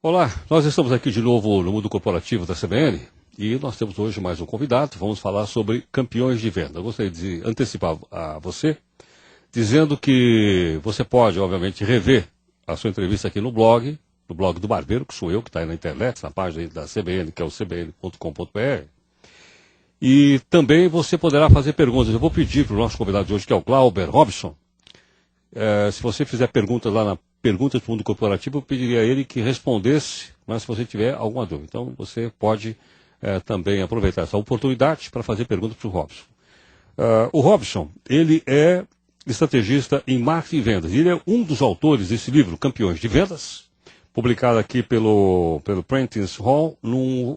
Olá, nós estamos aqui de novo no Mundo Corporativo da CBN e nós temos hoje mais um convidado. Vamos falar sobre campeões de venda. Eu gostaria de antecipar a você, dizendo que você pode, obviamente, rever a sua entrevista aqui no blog do Barbeiro, que sou eu, que está aí na internet, na página da CBN, que é o cbn.com.br. E também você poderá fazer perguntas. Eu vou pedir para o nosso convidado de hoje, que é o Glauber Robson, se você fizer perguntas lá na Perguntas do Mundo Corporativo, eu pediria a ele que respondesse, mas se você tiver alguma dúvida. Então, você pode também aproveitar essa oportunidade para fazer perguntas para o Robson. O Robson, ele é estrategista em marketing e vendas. Ele é um dos autores desse livro, Campeões de Vendas, publicado aqui pelo Prentice Hall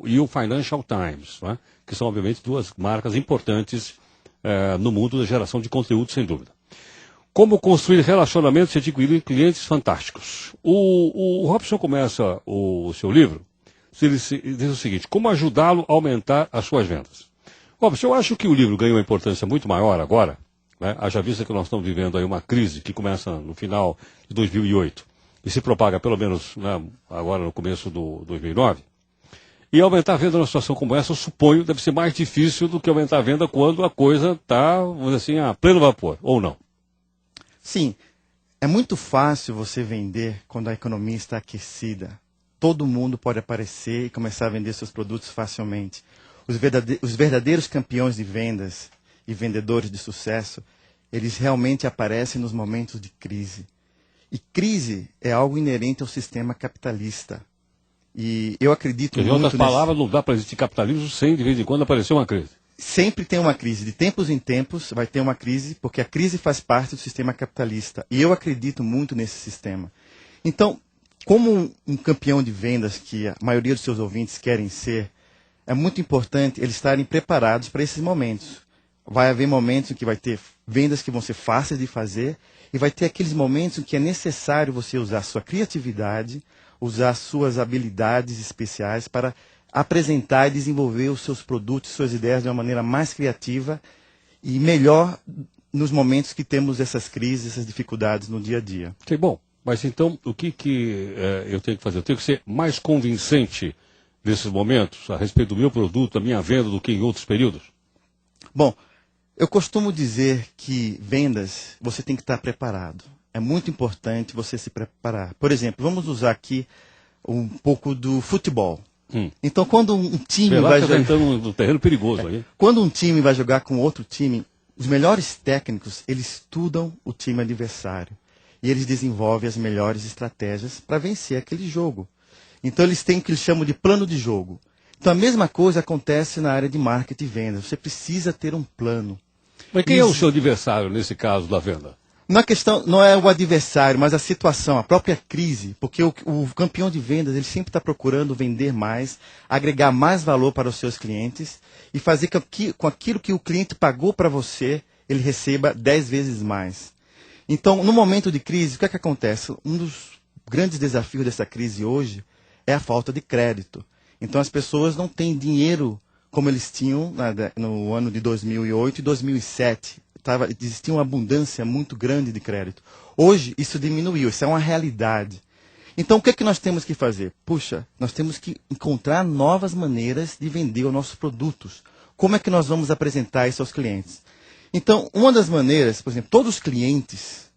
e o Financial Times, né? Que são, obviamente, duas marcas importantes no mundo da geração de conteúdo, sem dúvida. Como construir relacionamentos e adquirir clientes fantásticos. O Robson começa o seu livro, diz o seguinte: como ajudá-lo a aumentar as suas vendas. Robson, eu acho que o livro ganhou uma importância muito maior agora, né? Haja vista que nós estamos vivendo aí uma crise que começa no final de 2008 e se propaga pelo menos, né, agora no começo do 2009. E aumentar a venda numa situação como essa, eu suponho, deve ser mais difícil do que aumentar a venda quando a coisa está, vamos dizer assim, a pleno vapor, ou não? Sim, é muito fácil você vender quando a economia está aquecida. Todo mundo pode aparecer e começar a vender seus produtos facilmente. Os verdadeiros campeões de vendas e vendedores de sucesso, eles realmente aparecem nos momentos de crise. E crise é algo inerente ao sistema capitalista. E eu acredito muito em outras palavras, não dá para existir capitalismo sem, de vez em quando, aparecer uma crise. Sempre tem uma crise, de tempos em tempos vai ter uma crise, porque a crise faz parte do sistema capitalista. E eu acredito muito nesse sistema. Então, como um campeão de vendas, que a maioria dos seus ouvintes querem ser, é muito importante eles estarem preparados para esses momentos. Vai haver momentos em que vai ter vendas que vão ser fáceis de fazer, e vai ter aqueles momentos em que é necessário você usar sua criatividade, usar suas habilidades especiais para apresentar e desenvolver os seus produtos, suas ideias de uma maneira mais criativa e melhor nos momentos que temos essas crises, essas dificuldades no dia a dia. Sim, bom, mas então o que eu tenho que fazer? Eu tenho que ser mais convincente nesses momentos a respeito do meu produto, da minha venda, do que em outros períodos? Bom, eu costumo dizer que vendas você tem que estar preparado. É muito importante você se preparar. Por exemplo, vamos usar aqui um pouco do futebol. Então, quando um time vai jogar no terreno perigoso aí. Quando um time vai jogar com outro time, os melhores técnicos, eles estudam o time adversário e eles desenvolvem as melhores estratégias para vencer aquele jogo. Então, eles têm o que eles chamam de plano de jogo. Então, a mesma coisa acontece na área de marketing e vendas. Você precisa ter um plano. Mas quem é o seu adversário nesse caso da venda? Na questão, não é o adversário, mas a situação, a própria crise, porque o campeão de vendas, ele sempre está procurando vender mais, agregar mais valor para os seus clientes e fazer com aquilo que o cliente pagou para você, ele receba 10 vezes mais. Então, no momento de crise, o que é que acontece? Um dos grandes desafios dessa crise hoje é a falta de crédito. Então, as pessoas não têm dinheiro como eles tinham no ano de 2008 e 2007. Existia uma abundância muito grande de crédito. Hoje, isso diminuiu, isso é uma realidade. Então, o que é que nós temos que fazer? Puxa, nós temos que encontrar novas maneiras de vender os nossos produtos. Como é que nós vamos apresentar isso aos clientes? Então, uma das maneiras, por exemplo, todos os clientes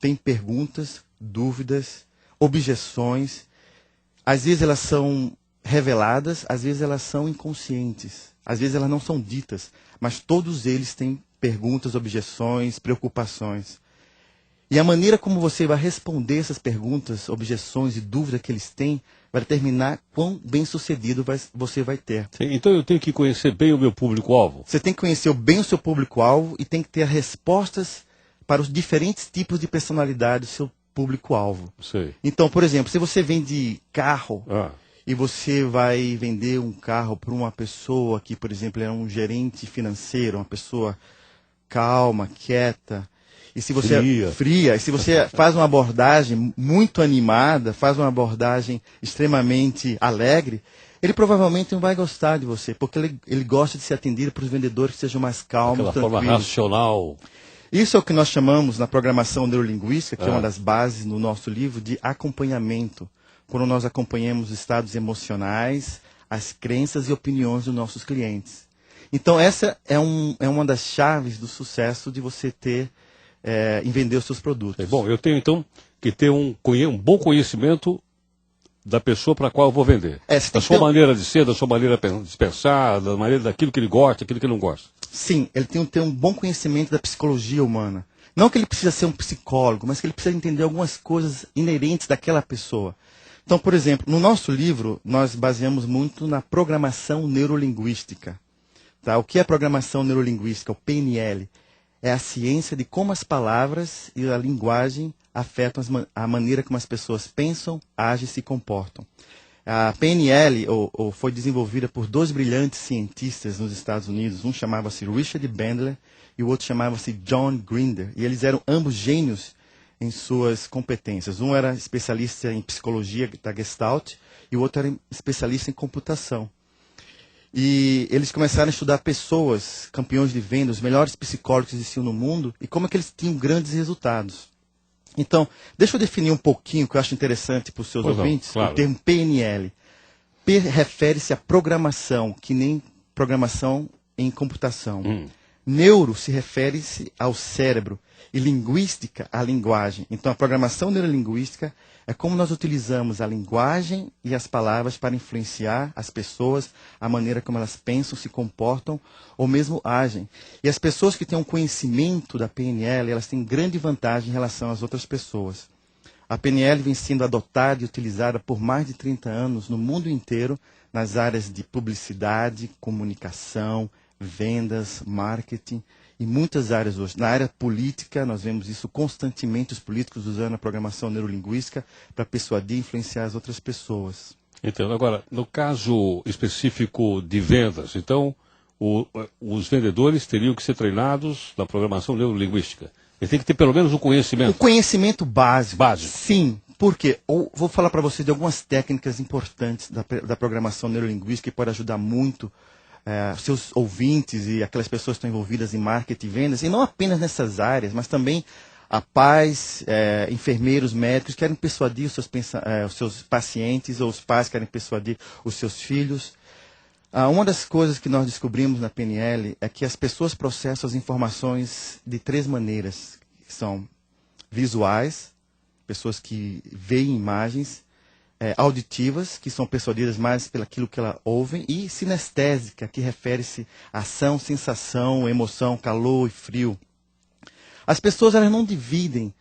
têm perguntas, dúvidas, objeções. Às vezes elas são reveladas, às vezes elas são inconscientes. Às vezes elas não são ditas, mas todos eles têm perguntas, objeções, preocupações. E a maneira como você vai responder essas perguntas, objeções e dúvidas que eles têm vai determinar quão bem-sucedido você vai ter. Sim, então eu tenho que conhecer bem o meu público-alvo? Você tem que conhecer bem o seu público-alvo e tem que ter respostas para os diferentes tipos de personalidade do seu público-alvo. Então, por exemplo, se você vende carro e você vai vender um carro para uma pessoa que, por exemplo, é um gerente financeiro, uma pessoa calma, quieta, e se você fria, e se você faz uma abordagem muito animada, faz uma abordagem extremamente alegre, ele provavelmente não vai gostar de você, porque ele gosta de ser atendido por vendedores que sejam mais calmos, aquela forma racional. Isso é o que nós chamamos na programação neurolinguística, que é uma das bases no nosso livro, de acompanhamento. Quando nós acompanhamos os estados emocionais, as crenças e opiniões dos nossos clientes. Então, essa é uma das chaves do sucesso de você ter em vender os seus produtos. Bom, eu tenho então que ter um bom conhecimento da pessoa para a qual eu vou vender. Da sua maneira de ser, da sua maneira de pensar, da maneira daquilo que ele gosta, daquilo que ele não gosta. Sim, ele tem que ter um bom conhecimento da psicologia humana. Não que ele precisa ser um psicólogo, mas que ele precisa entender algumas coisas inerentes daquela pessoa. Então, por exemplo, no nosso livro, nós baseamos muito na programação neurolinguística. Tá? O que é programação neurolinguística? O PNL. É a ciência de como as palavras e a linguagem afetam a maneira como as pessoas pensam, agem e se comportam. A PNL foi desenvolvida por dois brilhantes cientistas nos Estados Unidos. Um chamava-se Richard Bandler e o outro chamava-se John Grinder. E eles eram ambos gênios em suas competências. Um era especialista em psicologia da Gestalt e o outro era especialista em computação. E eles começaram a estudar pessoas, campeões de venda, os melhores psicólogos que existiam no mundo e como é que eles tinham grandes resultados. Então, deixa eu definir um pouquinho, que eu acho interessante para os seus ouvintes, claro. O termo PNL. P refere-se à programação, que nem programação em computação. Neuro se refere-se ao cérebro e linguística à linguagem. Então, a programação neurolinguística é como nós utilizamos a linguagem e as palavras para influenciar as pessoas, a maneira como elas pensam, se comportam ou mesmo agem. E as pessoas que têm um conhecimento da PNL, elas têm grande vantagem em relação às outras pessoas. A PNL vem sendo adotada e utilizada por mais de 30 anos no mundo inteiro, nas áreas de publicidade, comunicação, vendas, marketing e muitas áreas hoje. Na área política, nós vemos isso constantemente, os políticos usando a programação neurolinguística para persuadir e influenciar as outras pessoas. Entendo. Agora, no caso específico de vendas, então, os vendedores teriam que ser treinados na programação neurolinguística. Eles têm que ter pelo menos um conhecimento. O conhecimento básico. Básico. Sim. Por quê? Vou falar para vocês de algumas técnicas importantes da programação neurolinguística que podem ajudar muito seus ouvintes e aquelas pessoas que estão envolvidas em marketing e vendas, e não apenas nessas áreas, mas também a pais, enfermeiros, médicos, querem persuadir os seus pacientes, ou os pais querem persuadir os seus filhos. Uma das coisas que nós descobrimos na PNL é que as pessoas processam as informações de 3 maneiras, que são visuais, pessoas que veem imagens, auditivas, que são persuadidas mais pelaquilo que elas ouvem, e sinestésica, que refere-se a ação, sensação, emoção, calor e frio. As pessoas elas não dividem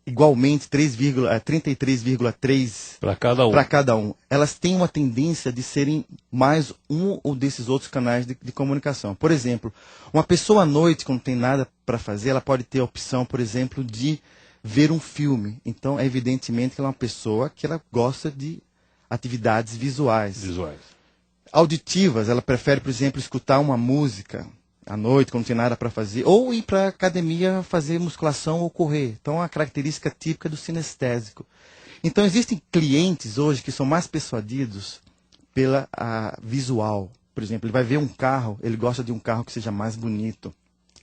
igualmente 33,3 para cada um. Elas têm uma tendência de serem mais um ou desses outros canais de comunicação. Por exemplo, uma pessoa à noite, quando não tem nada para fazer, ela pode ter a opção, por exemplo, de ver um filme. Então, é evidentemente que ela é uma pessoa que ela gosta de atividades visuais. Auditivas, ela prefere, por exemplo, escutar uma música à noite, quando não tem nada para fazer, ou ir para a academia fazer musculação ou correr. Então, é uma característica típica do sinestésico. Então, existem clientes hoje que são mais persuadidos pela visual. Por exemplo, ele vai ver um carro, ele gosta de um carro que seja mais bonito.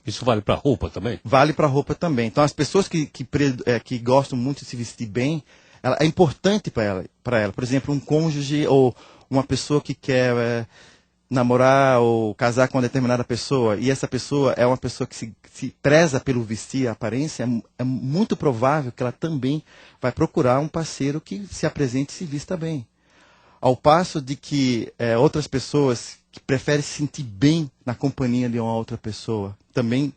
Isso vale para roupa também? Vale para roupa também. Então, as pessoas que gostam muito de se vestir bem, é importante para ela. Por exemplo, um cônjuge ou uma pessoa que quer namorar ou casar com uma determinada pessoa, e essa pessoa é uma pessoa que se preza pelo vestir, a aparência, é muito provável que ela também vai procurar um parceiro que se apresente e se vista bem. Ao passo de que outras pessoas que preferem se sentir bem na companhia de uma outra pessoa, também,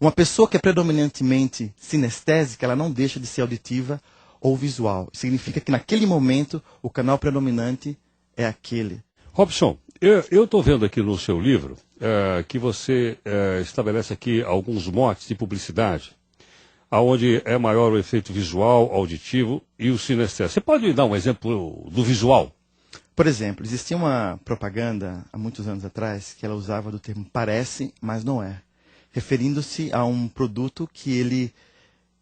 uma pessoa que é predominantemente sinestésica, ela não deixa de ser auditiva ou visual. Significa que naquele momento o canal predominante é aquele. Robson, eu estou vendo aqui no seu livro que você estabelece aqui alguns motes de publicidade, aonde é maior o efeito visual, auditivo e o sinestésico. Você pode me dar um exemplo do visual? Por exemplo, existia uma propaganda há muitos anos atrás que ela usava do termo parece, mas não é, referindo-se a um produto que ele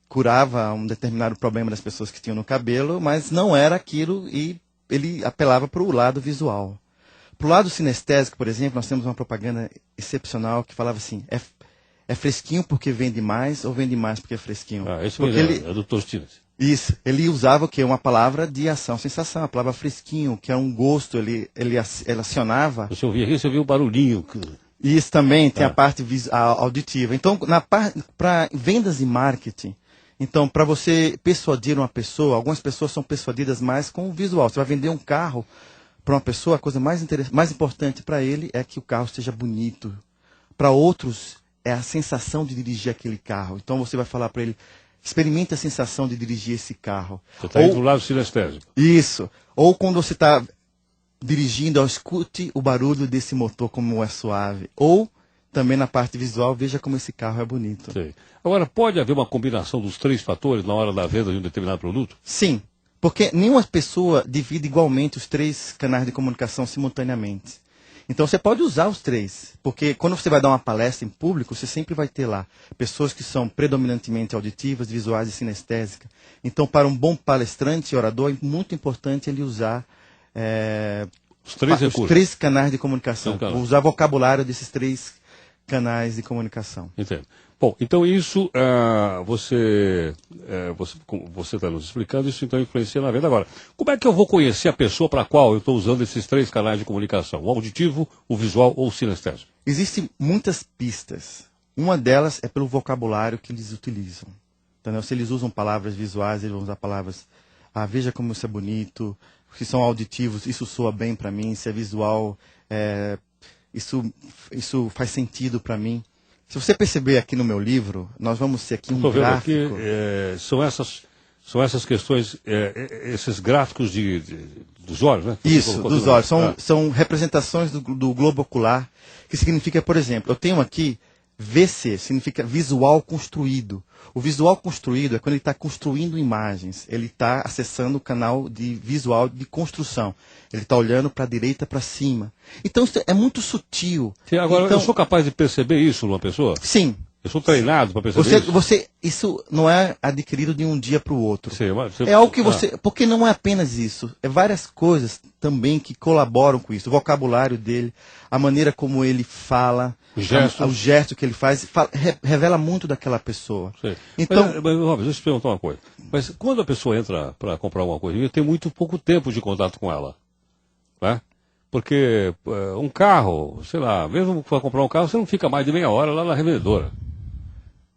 curava um determinado problema das pessoas que tinham no cabelo, mas não era aquilo, e ele apelava para o lado visual. Para o lado sinestésico, por exemplo, nós temos uma propaganda excepcional que falava assim, É fresquinho porque vende mais ou vende mais porque é fresquinho? Esse Porque mesmo é do Tostines. isso, ele usava o quê? Uma palavra de ação, sensação, a palavra fresquinho, que é um gosto, ele acionava. Você ouvia o barulhinho. E isso também tem a parte auditiva. Então, para vendas e marketing, então, para você persuadir uma pessoa, algumas pessoas são persuadidas mais com o visual. Você vai vender um carro para uma pessoa, a coisa mais importante para ele é que o carro esteja bonito. Para outros, é a sensação de dirigir aquele carro. Então, você vai falar para ele, experimente a sensação de dirigir esse carro. Você está indo do lado sinestésico. Isso. Ou quando você está dirigindo, escute o barulho desse motor como é suave. Ou, também na parte visual, veja como esse carro é bonito. Sei. Agora, pode haver uma combinação dos 3 fatores na hora da venda de um determinado produto? Sim, porque nenhuma pessoa divide igualmente os 3 canais de comunicação simultaneamente. Então você pode usar os 3, porque quando você vai dar uma palestra em público, você sempre vai ter lá pessoas que são predominantemente auditivas, visuais e sinestésicas. Então, para um bom palestrante e orador, é muito importante ele usar Os 3 os recursos. 3 canais de comunicação. Então, Usar vocabulário desses 3 canais de comunicação. Entendo. Bom, então isso, você está nos explicando, isso então influencia na venda. Agora, como é que eu vou conhecer a pessoa para a qual eu estou usando esses 3 canais de comunicação? O auditivo, o visual ou o sinestésico? Existem muitas pistas. Uma delas é pelo vocabulário que eles utilizam. Entendeu? Se eles usam palavras visuais, eles vão usar palavras, veja como isso é bonito. Se são auditivos, isso soa bem para mim. Se é visual, isso faz sentido para mim. Se você perceber aqui no meu livro, nós vamos ter aqui um gráfico. Aqui, são essas questões, esses gráficos dos olhos, né? Isso, dos olhos. São representações do globo ocular, que significa, por exemplo, eu tenho aqui VC, significa visual construído. O visual construído é quando ele está construindo imagens. Ele está acessando o canal de visual de construção. Ele está olhando para a direita, para cima. Então, isso é muito sutil. Agora, então, eu sou capaz de perceber isso numa pessoa? Sim. Eu sou treinado para perceber isso? Isso não é adquirido de um dia para o outro. Sim, é algo que você... Porque não é apenas isso. É várias coisas também que colaboram com isso. O vocabulário dele, a maneira como ele fala, o gesto que ele faz, revela muito daquela pessoa. Sim. Então, mas, Robert, deixa eu te perguntar uma coisa. Mas quando a pessoa entra para comprar alguma coisa, tem muito pouco tempo de contato com ela. Né? Porque um carro, sei lá, mesmo que for comprar um carro, você não fica mais de meia hora lá na revendedora.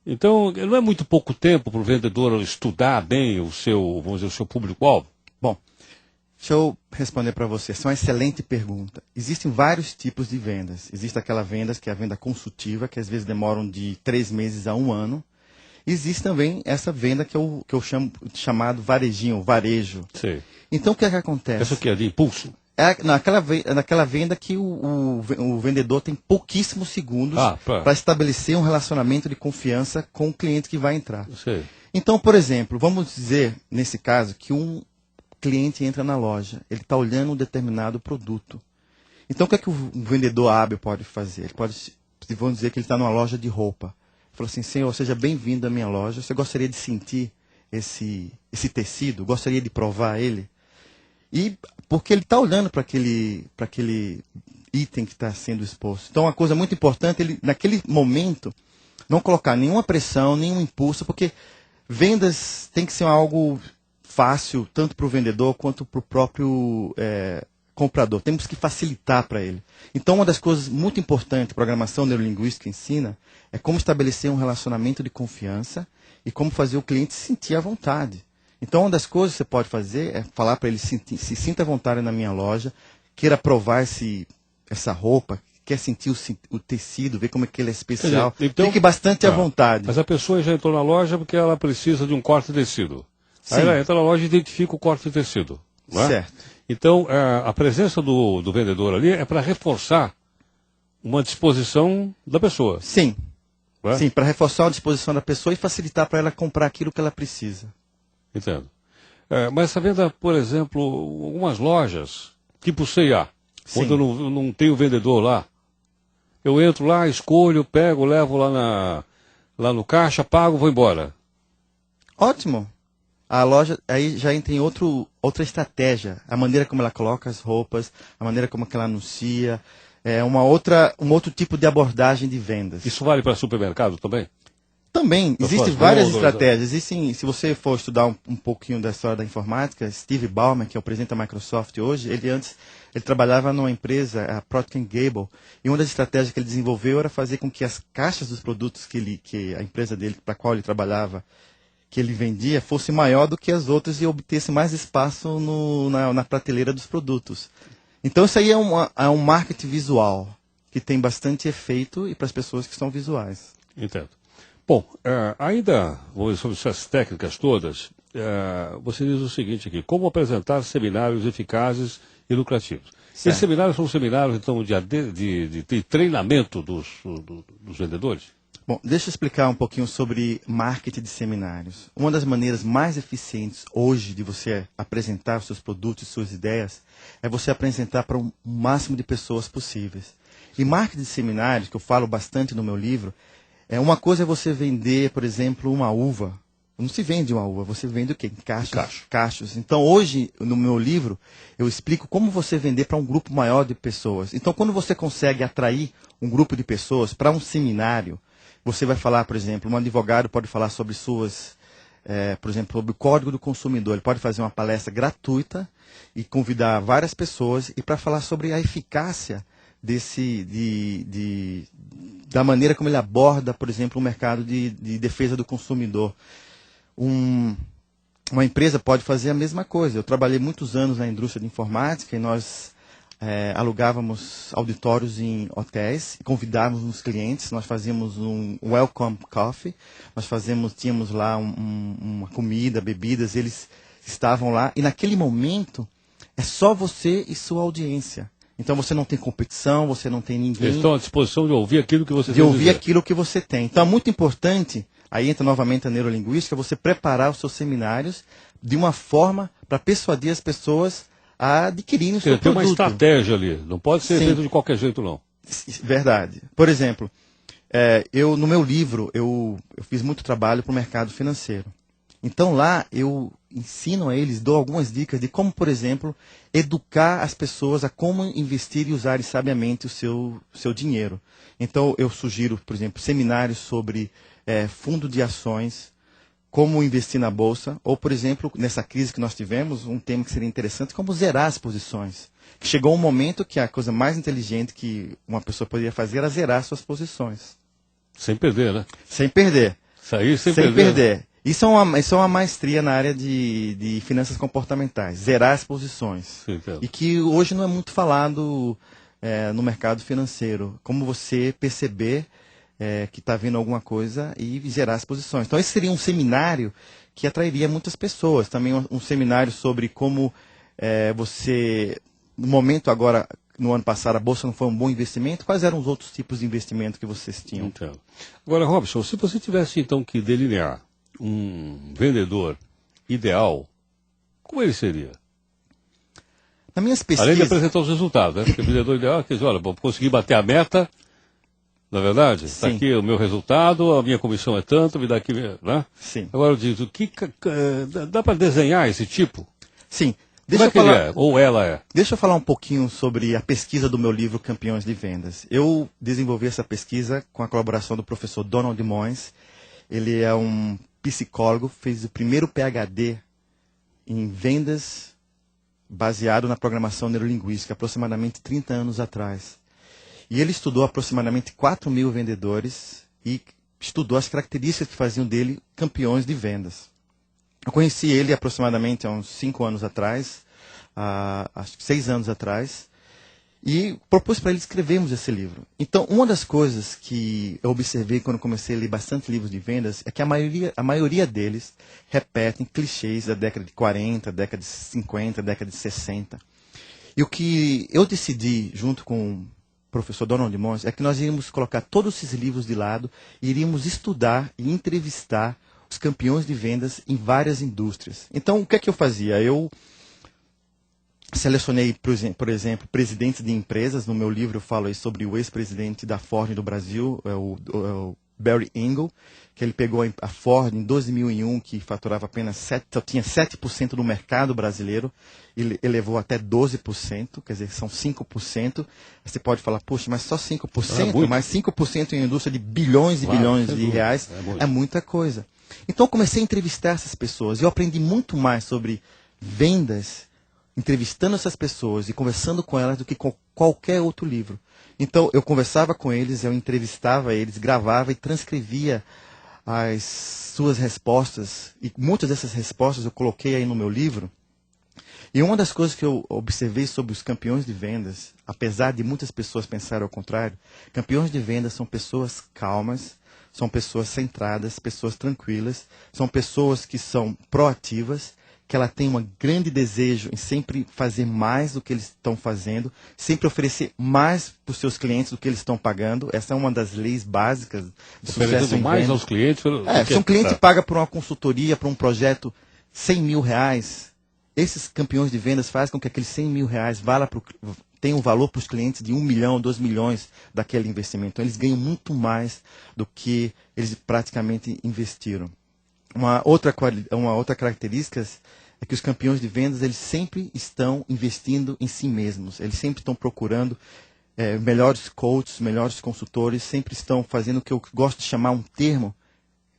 Então, não é muito pouco tempo para o vendedor estudar bem o seu público-alvo? Bom, deixa eu responder para você. Essa é uma excelente pergunta. Existem vários tipos de vendas. Existe aquela venda que é a venda consultiva, que às vezes demoram de 3 meses a 1 ano. Existe também essa venda que eu chamo chamado varejo. Sim. Então, o que é que acontece? Essa aqui é de impulso? Naquela venda que o vendedor tem pouquíssimos segundos para estabelecer um relacionamento de confiança com o cliente que vai entrar. Sei. Então, por exemplo, vamos dizer, nesse caso, que um cliente entra na loja, ele está olhando um determinado produto. Então, o que é que o vendedor hábil pode fazer? Ele pode, vamos dizer que ele está numa loja de roupa. Ele falou assim, senhor, seja bem-vindo à minha loja, você gostaria de sentir esse tecido? Gostaria de provar ele? E porque ele está olhando para aquele item que está sendo exposto. Então, uma coisa muito importante, ele, naquele momento, não colocar nenhuma pressão, nenhum impulso, porque vendas tem que ser algo fácil, tanto para o vendedor quanto para o próprio comprador. Temos que facilitar para ele. Então, uma das coisas muito importantes que a programação neurolinguística ensina é como estabelecer um relacionamento de confiança e como fazer o cliente se sentir à vontade. Então, uma das coisas que você pode fazer é falar para ele se sinta à vontade na minha loja, queira provar essa roupa, quer sentir o tecido, ver como é que ele é especial. Quer dizer, então, fique bastante à vontade. Mas a pessoa já entrou na loja porque ela precisa de um corte de tecido. Sim. Aí ela entra na loja e identifica o corte de tecido. Não é? Certo. Então, a presença do vendedor ali é para reforçar uma disposição da pessoa. Sim. Não é? Sim, para reforçar a disposição da pessoa e facilitar para ela comprar aquilo que ela precisa. Entendo. Mas essa venda, por exemplo, algumas lojas, tipo C&A, quando eu não tenho vendedor lá, eu entro lá, escolho, pego, levo lá no caixa, pago, vou embora. Ótimo. A loja aí já entra em outra estratégia. A maneira como ela coloca as roupas, a maneira como ela anuncia. um outro tipo de abordagem de vendas. Isso vale para supermercado também? Também, Para existem suas várias gôndolas, estratégias. Existem, se você for estudar um pouquinho da história da informática, Steve Ballmer, que é o presidente da Microsoft hoje, ele trabalhava numa empresa, a Procter & Gamble, e uma das estratégias que ele desenvolveu era fazer com que as caixas dos produtos que a empresa dele, para a qual ele trabalhava, que ele vendia, fosse maior do que as outras e obtesse mais espaço na prateleira dos produtos. Então isso aí é um marketing visual, que tem bastante efeito e para as pessoas que são visuais. Entendo. Bom, ainda sobre essas técnicas todas, você diz o seguinte aqui: como apresentar seminários eficazes e lucrativos. Certo. Esses seminários são seminários, então, de treinamento dos vendedores? Bom, deixa eu explicar um pouquinho sobre marketing de seminários. Uma das maneiras mais eficientes hoje de você apresentar os seus produtos e suas ideias é você apresentar para um máximo de pessoas possíveis. E marketing de seminários, que eu falo bastante no meu livro, uma coisa é você vender, por exemplo, uma uva. Não se vende uma uva, você vende o quê? Cachos. Então, hoje, no meu livro, eu explico como você vender para um grupo maior de pessoas. Então, quando você consegue atrair um grupo de pessoas para um seminário, você vai falar, por exemplo, um advogado pode falar sobre por exemplo, sobre o Código do Consumidor. Ele pode fazer uma palestra gratuita e convidar várias pessoas e para falar sobre a eficácia da maneira como ele aborda, por exemplo, o mercado de defesa do consumidor. Uma empresa pode fazer a mesma coisa. Eu trabalhei muitos anos na indústria de informática e nós alugávamos auditórios em hotéis e convidávamos os clientes. Nós fazíamos um welcome coffee, tínhamos lá uma comida, bebidas, eles estavam lá e naquele momento é só você e sua audiência. Então você não tem competição, você não tem ninguém. Eles estão à disposição de ouvir aquilo que você tem. De ouvir aquilo que você tem. Então é muito importante, aí entra novamente a neurolinguística, você preparar os seus seminários de uma forma para persuadir as pessoas a adquirirem o seu produto. Tem uma estratégia ali, não pode ser feito de qualquer jeito não. Verdade. Por exemplo, no meu livro, eu fiz muito trabalho para o mercado financeiro. Então lá eu ensino a eles, dou algumas dicas de como, por exemplo, educar as pessoas a como investir e usar sabiamente o seu dinheiro. Então eu sugiro, por exemplo, seminários sobre fundo de ações, como investir na bolsa, ou, por exemplo, nessa crise que nós tivemos, um tema que seria interessante, como zerar as posições. Chegou um momento que a coisa mais inteligente que uma pessoa poderia fazer era zerar suas posições. Sem perder, né? Sem perder. Isso aí sem perder. Né? Isso é uma maestria na área de finanças comportamentais, zerar as posições. E que hoje não é muito falado no mercado financeiro. Como você perceber que está vendo alguma coisa e zerar as posições. Então esse seria um seminário que atrairia muitas pessoas. Também um seminário sobre como no momento agora, no ano passado, a Bolsa não foi um bom investimento. Quais eram os outros tipos de investimento que vocês tinham? Entendo. Agora, Robson, se você tivesse então que delinear um vendedor ideal, como ele seria? Nas minhas pesquisas... Além de apresentar os resultados, né? Porque o vendedor ideal é que diz, olha, vou conseguir bater a meta, na verdade? Está aqui o meu resultado, a minha comissão é tanto, me dá aqui, né? Sim. Agora eu digo, dá para desenhar esse tipo? Sim. Como é que ele é? Ou ela é? Deixa eu falar um pouquinho sobre a pesquisa do meu livro Campeões de Vendas. Eu desenvolvi essa pesquisa com a colaboração do professor Donald Moines. Ele é um psicólogo, fez o primeiro PhD em vendas baseado na programação neurolinguística, aproximadamente 30 anos atrás. E ele estudou aproximadamente 4.000 vendedores e estudou as características que faziam dele campeões de vendas. Eu conheci ele aproximadamente há uns 5 anos atrás, acho que 6 anos atrás, e propus para ele escrevermos esse livro. Então, uma das coisas que eu observei quando comecei a ler bastante livros de vendas é que a maioria deles repetem clichês da década de 40, década de 50, década de 60. E o que eu decidi, junto com o professor Donald Moines, é que nós iríamos colocar todos esses livros de lado e iríamos estudar e entrevistar os campeões de vendas em várias indústrias. Então, o que é que eu fazia? Eu selecionei, por exemplo, presidentes de empresas. No meu livro eu falo aí sobre o ex-presidente da Ford do Brasil, o Barry Engle, que ele pegou a Ford em 2001, que faturava apenas só tinha 7% do mercado brasileiro, e elevou até 12%, quer dizer, são 5%. Você pode falar, poxa, mas só 5%, mas 5% em indústria de bilhões e bilhões de reais é muita coisa. Então eu comecei a entrevistar essas pessoas, e eu aprendi muito mais sobre vendas, entrevistando essas pessoas e conversando com elas do que com qualquer outro livro. Então eu conversava com eles, eu entrevistava eles, gravava e transcrevia as suas respostas, e muitas dessas respostas eu coloquei aí no meu livro. E uma das coisas que eu observei sobre os campeões de vendas, apesar de muitas pessoas pensarem ao contrário, campeões de vendas são pessoas calmas, são pessoas centradas, pessoas tranquilas, são pessoas que são proativas, que ela tem um grande desejo em sempre fazer mais do que eles estão fazendo, sempre oferecer mais para os seus clientes do que eles estão pagando. Essa é uma das leis básicas de sucesso em mais vendas. aos clientes. Se um cliente paga por uma consultoria, por um projeto, R$100 mil, esses campeões de vendas fazem com que aqueles R$100 mil tenham um valor para os clientes de 1 milhão, 2 milhões daquele investimento. Então, eles ganham muito mais do que eles praticamente investiram. Uma outra característica é que os campeões de vendas, eles sempre estão investindo em si mesmos. Eles sempre estão procurando melhores coaches, melhores consultores, sempre estão fazendo o que eu gosto de chamar um termo,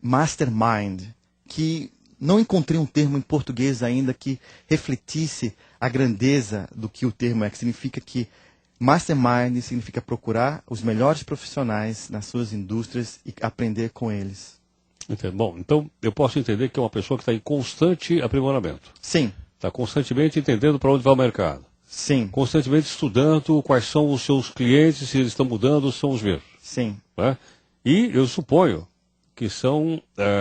mastermind, que não encontrei um termo em português ainda que refletisse a grandeza do que o termo é, que significa que mastermind significa procurar os melhores profissionais nas suas indústrias e aprender com eles. Bom, então eu posso entender que é uma pessoa que está em constante aprimoramento. Sim. Está constantemente entendendo para onde vai o mercado. Sim. Constantemente estudando quais são os seus clientes, se eles estão mudando, são os mesmos. Sim. Né? E eu suponho que são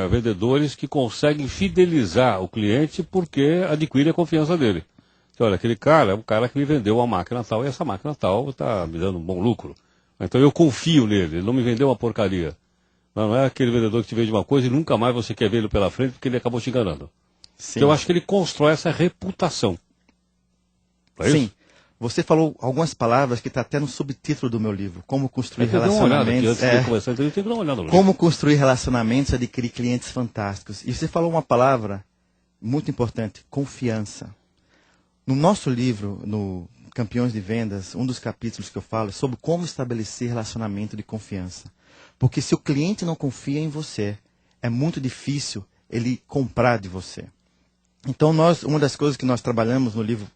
vendedores que conseguem fidelizar o cliente porque adquire a confiança dele. Então, olha, aquele cara é um cara que me vendeu uma máquina tal e essa máquina tal está me dando um bom lucro. Então eu confio nele, ele não me vendeu uma porcaria. Não é aquele vendedor que te vende uma coisa e nunca mais você quer ver ele pela frente porque ele acabou te enganando. Sim. Então eu acho que ele constrói essa reputação. É Sim. isso? Você falou algumas palavras que está até no subtítulo do meu livro. Como construir relacionamentos. Como construir relacionamentos e adquirir clientes fantásticos. E você falou uma palavra muito importante, confiança. No nosso livro, no Campeões de Vendas, um dos capítulos que eu falo é sobre como estabelecer relacionamento de confiança. Porque se o cliente não confia em você, é muito difícil ele comprar de você. Então, uma das coisas que nós trabalhamos no livro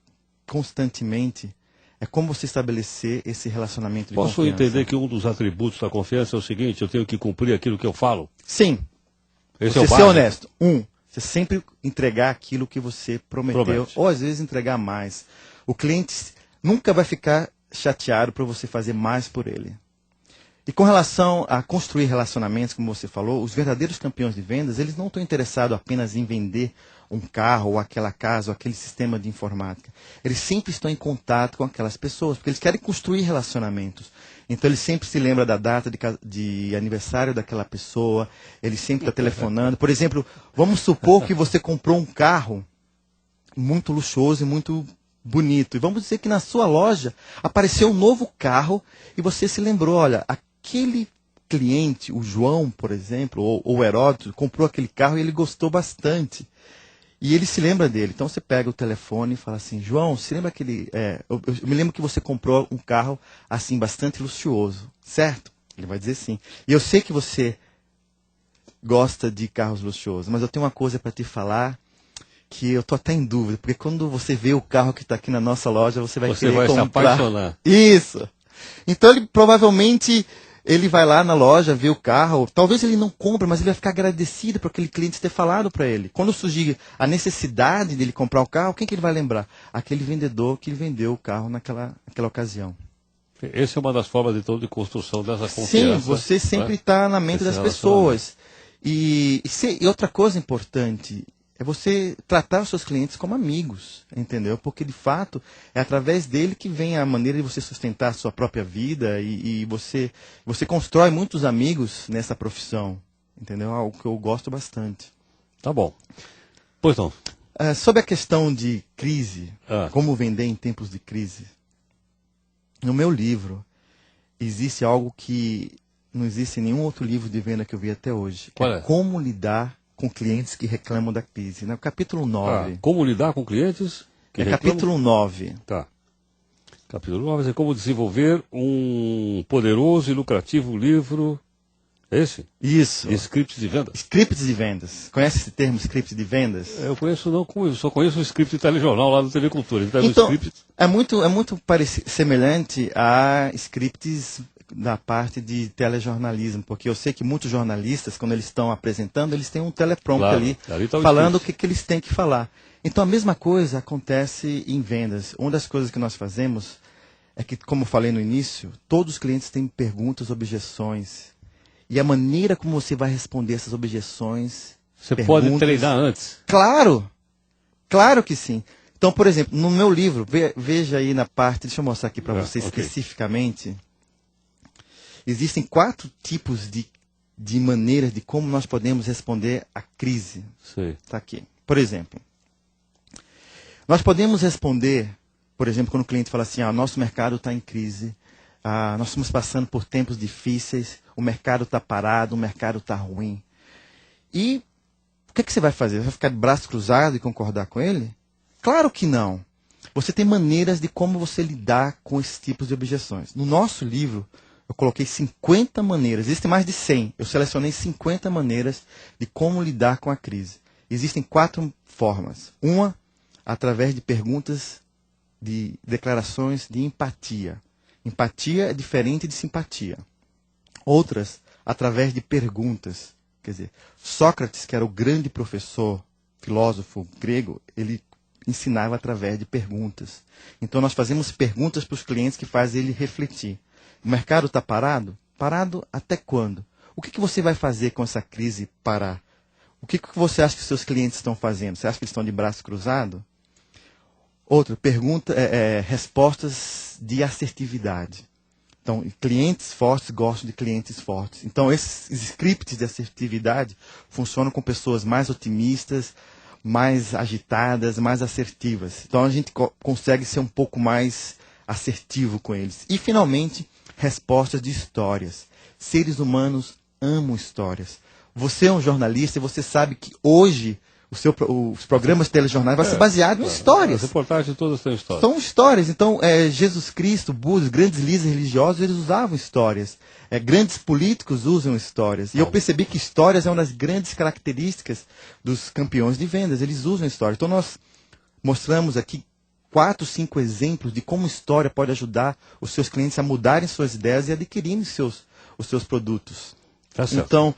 constantemente é como você estabelecer esse relacionamento de confiança. Posso entender que um dos atributos da confiança é o seguinte, eu tenho que cumprir aquilo que eu falo? Sim. Esse você ser honesto. Você sempre entregar aquilo que você prometeu, ou às vezes entregar mais. O cliente nunca vai ficar chateado por você fazer mais por ele. E com relação a construir relacionamentos, como você falou, os verdadeiros campeões de vendas, eles não estão interessados apenas em vender um carro, ou aquela casa, ou aquele sistema de informática. Eles sempre estão em contato com aquelas pessoas, porque eles querem construir relacionamentos. Então, ele sempre se lembra da data de aniversário daquela pessoa, ele sempre está telefonando. Por exemplo, vamos supor que você comprou um carro muito luxuoso e muito bonito. E vamos dizer que na sua loja apareceu um novo carro e você se lembrou, olha, aquele cliente, o João, por exemplo, ou o Heródoto, comprou aquele carro e ele gostou bastante. E ele se lembra dele. Então você pega o telefone e fala assim, João, se lembra aquele... eu me lembro que você comprou um carro assim, bastante luxuoso, certo? Ele vai dizer sim. E eu sei que você gosta de carros luxuosos, mas eu tenho uma coisa para te falar que eu tô até em dúvida, porque quando você vê o carro que está aqui na nossa loja, você vai querer comprar. Se apaixonar. Isso! Então ele provavelmente... Ele vai lá na loja, vê o carro, talvez ele não compre, mas ele vai ficar agradecido por aquele cliente ter falado para ele. Quando surgir a necessidade dele comprar o carro, quem que ele vai lembrar? Aquele vendedor que ele vendeu o carro naquela ocasião. Essa é uma das formas de construção dessa confiança. Sim, você sempre está na mente das pessoas. E outra coisa importante é você tratar os seus clientes como amigos, entendeu? Porque, de fato, é através dele que vem a maneira de você sustentar a sua própria vida e você constrói muitos amigos nessa profissão, entendeu? Algo que eu gosto bastante. Tá bom. Pois não. Sobre a questão de crise, como vender em tempos de crise, no meu livro existe algo que não existe nenhum outro livro de venda que eu vi até hoje. Qual é? Como lidar com clientes que reclamam da crise. No capítulo 9. Como lidar com clientes que reclamam? Capítulo 9. Tá. Capítulo 9 é como desenvolver um poderoso e lucrativo livro. É esse? Isso. De scripts de vendas. Scripts de vendas. Conhece esse termo, script de vendas? Eu conheço, só conheço o script de telejornal lá do TV Cultura. Então, é muito semelhante a scripts da parte de telejornalismo, porque eu sei que muitos jornalistas, quando eles estão apresentando, eles têm um teleprompter ali tá falando o que eles têm que falar. Então, a mesma coisa acontece em vendas. Uma das coisas que nós fazemos é que, como eu falei no início, todos os clientes têm perguntas, objeções. E a maneira como você vai responder essas objeções... Você pode treinar antes. Claro! Claro que sim. Então, por exemplo, no meu livro, veja aí na parte... Deixa eu mostrar aqui para você especificamente. Existem 4 tipos de maneiras de como nós podemos responder à crise. Está aqui. Por exemplo, nós podemos responder, por exemplo, quando o cliente fala assim, nosso mercado está em crise, nós estamos passando por tempos difíceis, o mercado está parado, o mercado está ruim. E o que você vai fazer? Você vai ficar de braço cruzado e concordar com ele? Claro que não. Você tem maneiras de como você lidar com esses tipos de objeções. No nosso livro, eu coloquei 50 maneiras, existem mais de 100. Eu selecionei 50 maneiras de como lidar com a crise. Existem 4 formas. Uma, através de perguntas, de declarações de empatia. Empatia é diferente de simpatia. Outras, através de perguntas. Quer dizer, Sócrates, que era o grande professor, filósofo grego, ele ensinava através de perguntas. Então nós fazemos perguntas para os clientes que fazem ele refletir. O mercado está parado? Parado até quando? O que você vai fazer com essa crise parar? O que você acha que os seus clientes estão fazendo? Você acha que eles estão de braço cruzado? Outra pergunta, respostas de assertividade. Então, clientes fortes gostam de clientes fortes. Então, esses scripts de assertividade funcionam com pessoas mais otimistas, mais agitadas, mais assertivas. Então, a gente consegue ser um pouco mais assertivo com eles. E, finalmente, respostas de histórias. Seres humanos amam histórias. Você é um jornalista e você sabe que hoje os programas de telejornais vão ser baseados em histórias. As reportagens todas têm histórias. São histórias. Então, Jesus Cristo, Buda, os grandes líderes religiosos, eles usavam histórias. Grandes políticos usam histórias. E eu percebi que histórias é uma das grandes características dos campeões de vendas. Eles usam histórias. Então, nós mostramos aqui 4, 5 exemplos de como história pode ajudar os seus clientes a mudarem suas ideias e adquirirem os seus produtos. Tá certo. Então,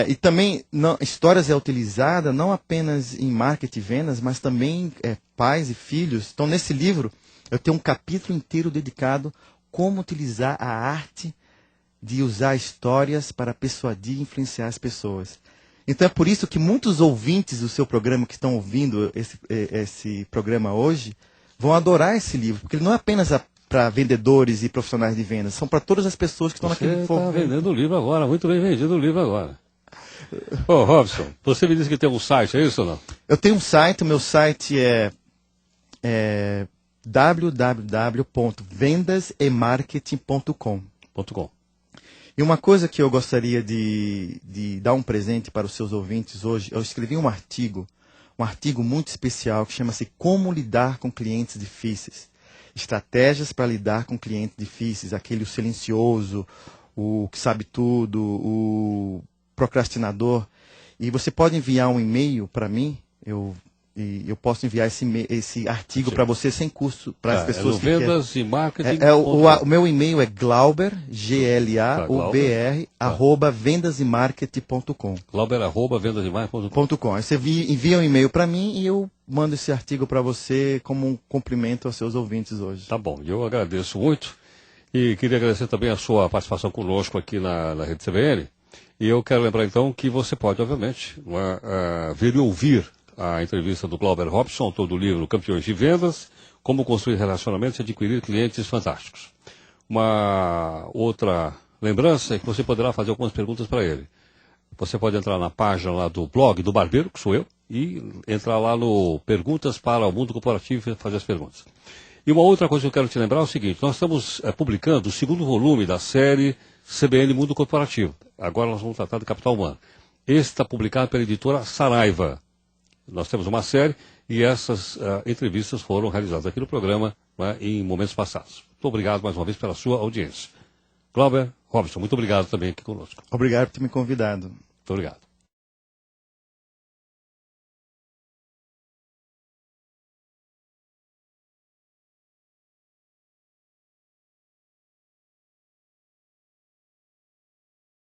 e também, histórias é utilizada não apenas em marketing e vendas, mas também pais e filhos. Então, nesse livro, eu tenho um capítulo inteiro dedicado a como utilizar a arte de usar histórias para persuadir e influenciar as pessoas. Então, é por isso que muitos ouvintes do seu programa que estão ouvindo esse programa hoje vão adorar esse livro, porque ele não é apenas para vendedores e profissionais de vendas, são para todas as pessoas que estão naquele foco. Você está vendendo o livro agora, muito bem vendido o livro agora. Ô, Robson, você me disse que tem um site, é isso ou não? Eu tenho um site, o meu site é www.vendasemarketing.com. E uma coisa que eu gostaria de dar um presente para os seus ouvintes hoje, eu escrevi um artigo muito especial que chama-se Como Lidar com Clientes Difíceis. Estratégias para lidar com clientes difíceis, aquele silencioso, o que sabe tudo, o procrastinador. E você pode enviar um e-mail para mim, eu posso enviar esse artigo para você sem custo para as pessoas que querem. Vendas e marketing. O meu e-mail é Glauber, Glauber, @vendasemarketing.com. Glauber, @vendasemarketing.com. Aí você envia um e-mail para mim e eu mando esse artigo para você como um cumprimento aos seus ouvintes hoje. Tá bom, eu agradeço muito e queria agradecer também a sua participação conosco aqui na Rede CBN. E eu quero lembrar então que você pode, obviamente, ver e ouvir a entrevista do Glauber Robson, autor do livro Campeões de Vendas, Como Construir Relacionamentos e Adquirir Clientes Fantásticos. Uma outra lembrança é que você poderá fazer algumas perguntas para ele. Você pode entrar na página lá do blog do Barbeiro, que sou eu, e entrar lá no Perguntas para o Mundo Corporativo e fazer as perguntas. E uma outra coisa que eu quero te lembrar é o seguinte, nós estamos publicando o 2º volume da série CBN Mundo Corporativo. Agora nós vamos tratar de capital humano. Esse está publicado pela editora Saraiva. Nós temos uma série e essas entrevistas foram realizadas aqui no programa, né, em momentos passados. Muito obrigado mais uma vez pela sua audiência. Glauber Robson, muito obrigado também aqui conosco. Obrigado por ter me convidado. Muito obrigado.